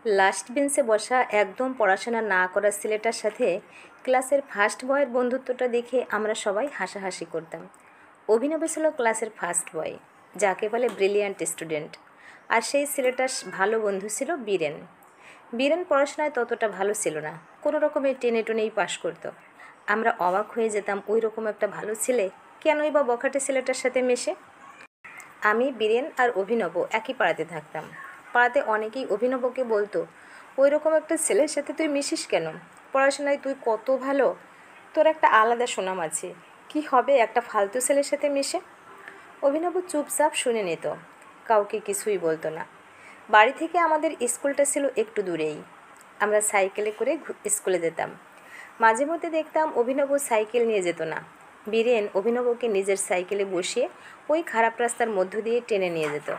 Last বেঞ্চে বসা একদম পড়াশোনা না করা ছেলেটার সাথে ক্লাসের ফার্স্ট বয়ের বন্ধুত্বটা দেখে আমরা সবাই হাসাহাসি করতাম। অভিনব ছিল ক্লাসের ফার্স্ট বয়, যাকে বলে ব্রিলিয়ান্ট স্টুডেন্ট। আর সেই ছেলেটার ভালো বন্ধু ছিল বীরেন। বীরেন পড়াশোনায় ততটা ভালো ছিল না, কোনো রকমে টেনে টেনেই পাশ করতো। আমরা অবাক হয়ে যেতাম, ওই রকম একটা ভালো ছেলে কেনই বা বখাটে ছেলেটার সাথে মেশে। আমি, বীরেন আর অভিনব একই পাড়াতে থাকতাম। পাড়াতে অনেকেই অভিনবকে বলতো, ওই রকম একটা ছেলের সাথে তুই মিশিস কেন? পড়াশোনায় তুই কত ভালো, তোর একটা আলাদা সুনাম আছে, কি হবে একটা ফালতু ছেলের সাথে মিশে? অভিনব চুপচাপ শুনে নিত, কাউকে কিছুই বলতো না। বাড়ি থেকে আমাদের স্কুলটা ছিল একটু দূরেই। আমরা সাইকেলে করে স্কুলে যেতাম। মাঝে মধ্যে দেখতাম অভিনব সাইকেল নিয়ে যেত না। বীরেন অভিনবকে নিজের সাইকেলে বসিয়ে ওই খারাপ রাস্তার মধ্য দিয়ে টেনে নিয়ে যেত।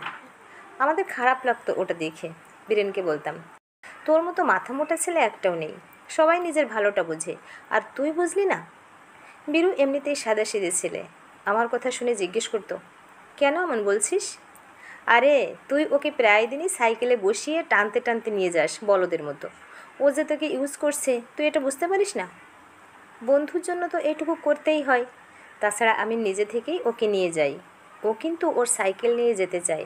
আমাদের খারাপ লাগতো ওটা দেখে। বীরেনকে বলতাম, তোর মতো মাথা মোটা ছেলে একটাও নেই, সবাই নিজের ভালোটা বোঝে, আর তুই বুঝলি না? বীরু এমনিতেই সাদাসিধে ছেলে, আমার কথা শুনে জিজ্ঞেস করতো, কেন এমন বলছিস? আরে তুই ওকে প্রায় দিনই সাইকেলে বসিয়ে টানতে টানতে নিয়ে যাস বলদের মতো। ও যে তোকে ইউজ করছে, তুই এটা বুঝতে পারিস না? বন্ধুর জন্য তো এইটুকু করতেই হয়। তাছাড়া আমি নিজে থেকেই ওকে নিয়ে যাই। ও কিন্তু ওর সাইকেল নিয়ে যেতে চায়।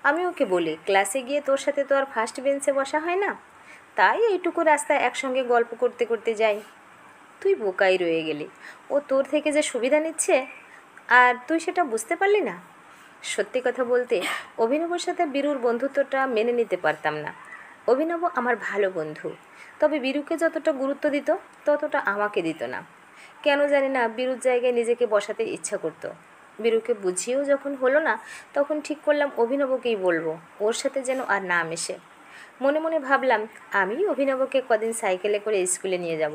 আমি ওকে বলি, ক্লাসে গিয়ে তোর সাথে তো আর ফার্স্ট বেঞ্চে বসা হয় না, তাই এইটুকু রাস্তায় একসঙ্গে গল্প করতে করতে যাই। তুই বোকাই রয়ে গেলি, ও তোর থেকে যে সুবিধা নিচ্ছে আর তুই সেটা বুঝতে পারলি না। সত্যি কথা বলতে, অভিনবর সাথে বীরুর বন্ধুত্বটা মেনে নিতে পারতাম না। অভিনব আমার ভালো বন্ধু, তবে বীরুকে যতটা গুরুত্ব দিত ততটা আমাকে দিত না। কেন জানি না, বীরুর জায়গায় নিজেকে বসাতে ইচ্ছা করতো। বীরুকে বুঝিয়েও যখন হলো না, তখন ঠিক করলাম অভিনবকেই বলবো, ওর সাথে যেন আর না মেশে। মনে মনে ভাবলাম, আমি অভিনবকে কদিন সাইকেলে করে স্কুলে নিয়ে যাব,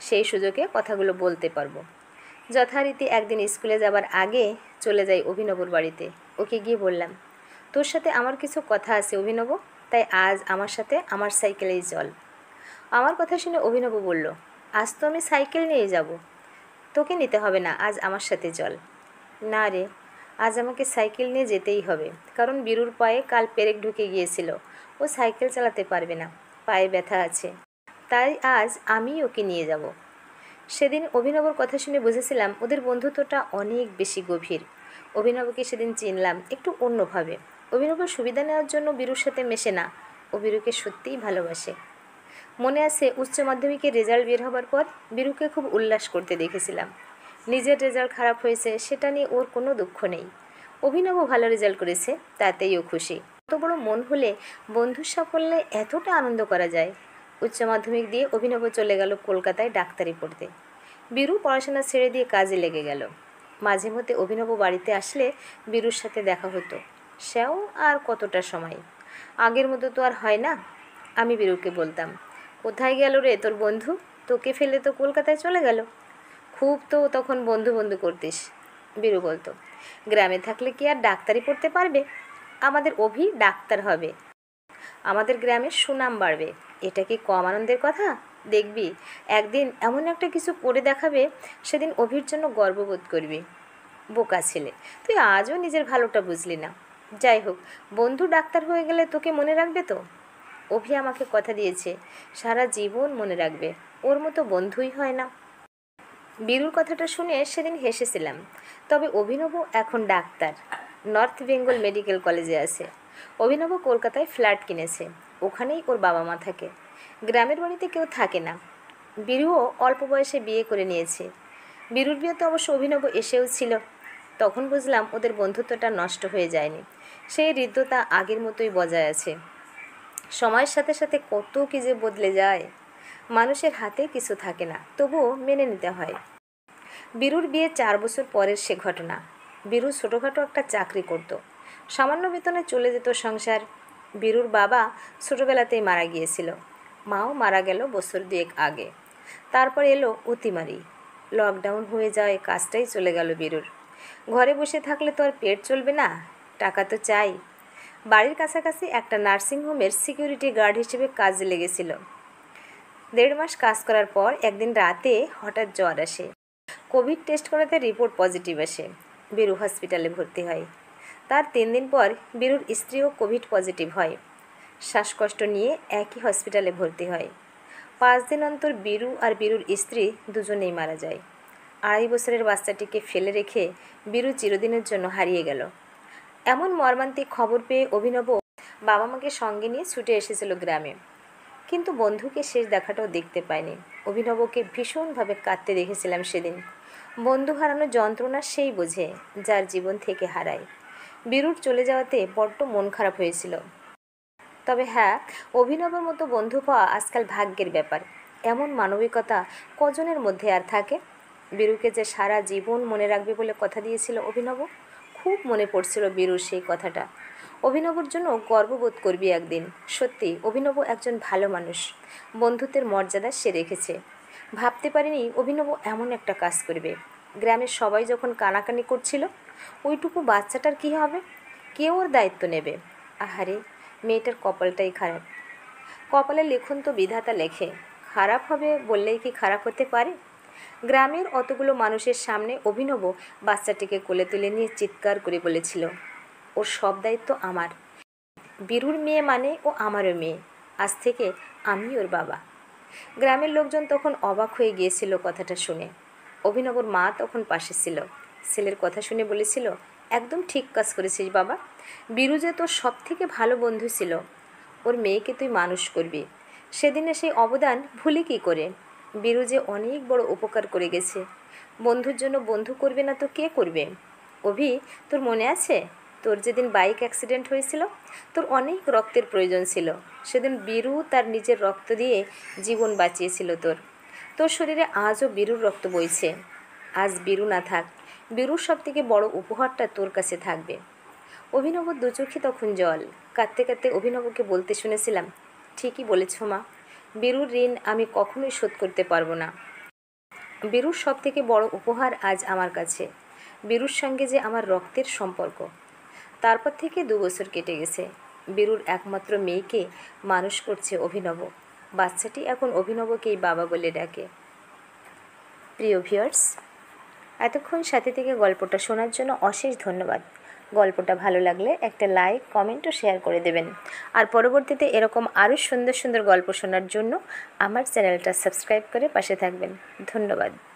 সেই সুযোগে কথাগুলো বলতে পারবো। যথারীতি একদিন স্কুলে যাবার আগে চলে যাই অভিনবর বাড়িতে। ওকে গিয়ে বললাম, তোর সাথে আমার কিছু কথা আছে অভিনব, তাই আজ আমার সাথে আমার সাইকেলেই চল। আমার কথা শুনে অভিনব বলল, আজ তো আমি সাইকেল নিয়ে যাব, তোকে নিতে হবে না, আজ আমার সাথে চল। না রে, আজ আমাকে সাইকেল নিয়ে যেতেই হবে, কারণ বীরুর পায়ে কাল পেরেক ঢুকে গিয়েছিল, ও সাইকেল চালাতে পারবে না, পায়ে ব্যথা আছে, তাই আজ আমি ওকে নিয়ে যাব। সেদিন অভিনবর কথা শুনে বুঝেছিলাম ওদের বন্ধুত্বটা অনেক বেশি গভীর। অভিনবকে সেদিন চিনলাম একটু অন্যভাবে। অভিনবের সুবিধা নেওয়ার জন্য বীরুর সাথে মেশে না, ও বীরুকে সত্যিই ভালোবাসে। মনে আছে উচ্চ মাধ্যমিকের রেজাল্ট বের হবার পর বীরুকে খুব উল্লাস করতে দেখেছিলাম। নিজের রেজাল্ট খারাপ হয়েছে সেটা নিয়ে ওর কোনো দুঃখ নেই। অভিনবও ভালো রেজাল্ট করেছে, তাতেই ও খুশি। এত বড় মন হলে বন্ধুর সাফল্যে এতটা আনন্দ করা যায়। উচ্চ মাধ্যমিক দিয়ে অভিনব চলে গেল কলকাতায় ডাক্তারি পড়তে। বীরু পড়াশোনা ছেড়ে দিয়ে কাজে লেগে গেল। মাঝে মধ্যে অভিনব বাড়িতে আসলে বীরুর সাথে দেখা হতো। সেও আর কতটা সময়, আগের মতো তো আর হয় না। আমি বীরুকে বলতাম, কোথায় গেল রে তোর বন্ধু, তোকে ফেলে তো কলকাতায় চলে গেল। খুব তো তখন বন্ধু বন্ধু করতিস। বীরু বলতো, গ্রামে থাকলে কি আর ডাক্তারি পড়তে পারবে? আমাদের অভি ডাক্তার হবে, আমাদের গ্রামের সুনাম বাড়বে, এটা কি কম আনন্দের কথা? দেখবি একদিন এমন একটা কিছু করে দেখাবে, সেদিন অভির জন্য গর্ববোধ করবি। বোকা ছেলে, তুই আজও নিজের ভালোটা বুঝলি না। যাই হোক, বন্ধু ডাক্তার হয়ে গেলে তোকে মনে রাখবে তো? অভি আমাকে কথা দিয়েছে, সারা জীবন মনে রাখবে, ওর মতো বন্ধুই হয় না। বীরুর কথাটা শুনে সেদিন হেসেছিলাম। তবে অভিনব এখন ডাক্তার, নর্থ বেঙ্গল মেডিকেল কলেজে আছে। অভিনব কলকাতায় ফ্ল্যাট কিনেছে, ওখানেই ওর বাবা মা থাকে, গ্রামের বাড়িতে কেউ থাকে না। বীরুও অল্প বয়সে বিয়ে করে নিয়েছে। বীরুর বিয়েতে অবশ্য অভিনব এসেও ছিল। তখন বুঝলাম ওদের বন্ধুত্বটা নষ্ট হয়ে যায়নি, সেই হৃদ্যতা আগের মতোই বজায় আছে। সময়ের সাথে সাথে কত কী যে বদলে যায়, মানুষের হাতে কিছু থাকে না, তবুও মেনে নিতে হয়। বীরুর বিয়ে 4 বছর পরের সে ঘটনা। বীরু ছোটোখাটো একটা চাকরি করত, সামান্য বেতনে চলে যেত সংসার। বীরুর বাবা ছোটোবেলাতেই মারা গিয়েছিল, মাও মারা গেল বছর 2 আগে। তারপর এলো অতিমারি, লকডাউন হয়ে যায়, কাজটাই চলে গেল বীরুর। ঘরে বসে থাকলে তো আর পেট চলবে না, টাকা তো চাই। বাড়ির কাছাকাছি একটা নার্সিংহোমের সিকিউরিটি গার্ড হিসেবে কাজে লেগেছিল। 1.5 মাস কাজ করার পর একদিন রাতে হঠাৎ জ্বর আসে। কোভিড টেস্ট করাতে রিপোর্ট পজিটিভ আসে। বীরু হসপিটালে ভর্তি হয়। তার 3 দিন পর বীরুর স্ত্রীও কোভিড পজিটিভ হয়। শ্বাসকষ্ট নিয়ে একই হসপিটালে ভর্তি হয়। 5 দিন অন্তর বীরু আর বীরুর স্ত্রী দুজনেই মারা যায়। 2.5 বছরের বাচ্চাটিকে ফেলে রেখে বীরু চিরদিনের জন্য হারিয়ে গেল। এমন মর্মান্তিক খবর পেয়ে অভিনব বাবা মাকে সঙ্গে নিয়ে ছুটে এসেছিল গ্রামে, কিন্তু বন্ধুকে শেষ দেখাটাও দেখতে পায়নি। অভিনবকে ভীষণভাবে কাঁদতে দেখেছিলাম সেদিন। বন্ধু হারানোর যন্ত্রণা সেই বোঝে যার জীবন থেকে হারায়। বীরুর চলে যাওয়াতে বড্ড মন খারাপ হয়েছিল। তবে হ্যাঁ, অভিনবের মতো বন্ধু পাওয়া আজকাল ভাগ্যের ব্যাপার। এমন মানবিকতা কজনের মধ্যে আর থাকে। বীরুকে যে সারা জীবন মনে রাখবে বলে কথা দিয়েছিল অভিনব, খুব মনে পড়ছিল বীরুর সেই কথাটা। অভিনবর জন্য গর্ববোধ করবি একদিন। সত্যি অভিনব একজন ভালো মানুষ, বন্ধুত্বের মর্যাদা সে রেখেছে। ভাবতে পারিনি অভিনব এমন একটা কাজ করবে। গ্রামের সবাই যখন কানাকানি করছিল ওইটুকু বাচ্চাটার কী হবে, কে ওর দায়িত্ব নেবে? আহারে, মেয়েটার কপালটাই খারাপ। কপালের লিখন তো বিধাতা লেখে, খারাপ হবে বললেই কি খারাপ হতে পারে? গ্রামের অতগুলো মানুষের সামনে অভিনব বাচ্চাটিকে কোলে তুলে নিয়ে চিৎকার করে বলেছিল, ওর সব দায়িত্ব আমার। বীরুর মেয়ে মানে ও আমারও মেয়ে, আজ থেকে আমি ওর বাবা। গ্রামের লোকজন তখন অবাক হয়ে গিয়েছিল কথাটা শুনে। অভিনবর মা তখন পাশে ছিল। ছেলের কথা শুনে বলেছিল, একদম ঠিক কাজ করেছিস বাবা। বীরু যে তোর সব থেকে ভালো বন্ধু ছিল, ওর মেয়েকে তুই মানুষ করবি। সেদিনে সেই অবদান ভুলি কী করে? বীরু যে অনেক বড় উপকার করে গেছে, বন্ধুর জন্য বন্ধু করবে না তো কে করবে? অভি, তোর মনে আছে তোর যেদিন বাইক অ্যাক্সিডেন্ট হয়েছিল? তোর অনেক রক্তের প্রয়োজন ছিল। সেদিন বীরু তার নিজের রক্ত দিয়ে জীবন বাঁচিয়েছিল তোর। তোর শরীরে আজও বীরুর রক্ত বইছে। আজ বীরু না থাক, বীরুর সবথেকে বড় উপহারটা তোর কাছে থাকবে। অভিনবর দু চোখে তখন জল। কাঁদতে কাঁদতে অভিনবকে বলতে শুনেছিলাম, ঠিকই বলেছ মা, বীরুর ঋণ আমি কখনোই শোধ করতে পারবো না। বীরুর সবথেকে বড় উপহার আজ আমার কাছে। বীরুর সঙ্গে যে আমার রক্তের সম্পর্ক। তারপর থেকে 2 বছর কেটে গেছে। বীরুর একমাত্র মেয়েকে মানুষ করছে অভিনব। বাচ্চাটি এখন অভিনবকেই বাবা বলে ডাকে। প্রিয় ভিউয়ার্স, এতক্ষণ সাথে থেকে গল্পটা শোনার জন্য অশেষ ধন্যবাদ। গল্পটা ভালো লাগলে একটা লাইক, কমেন্ট ও শেয়ার করে দেবেন। আর পরবর্তীতে এরকম আরও সুন্দর সুন্দর গল্প শোনার জন্য আমার চ্যানেলটা সাবস্ক্রাইব করে পাশে থাকবেন। ধন্যবাদ।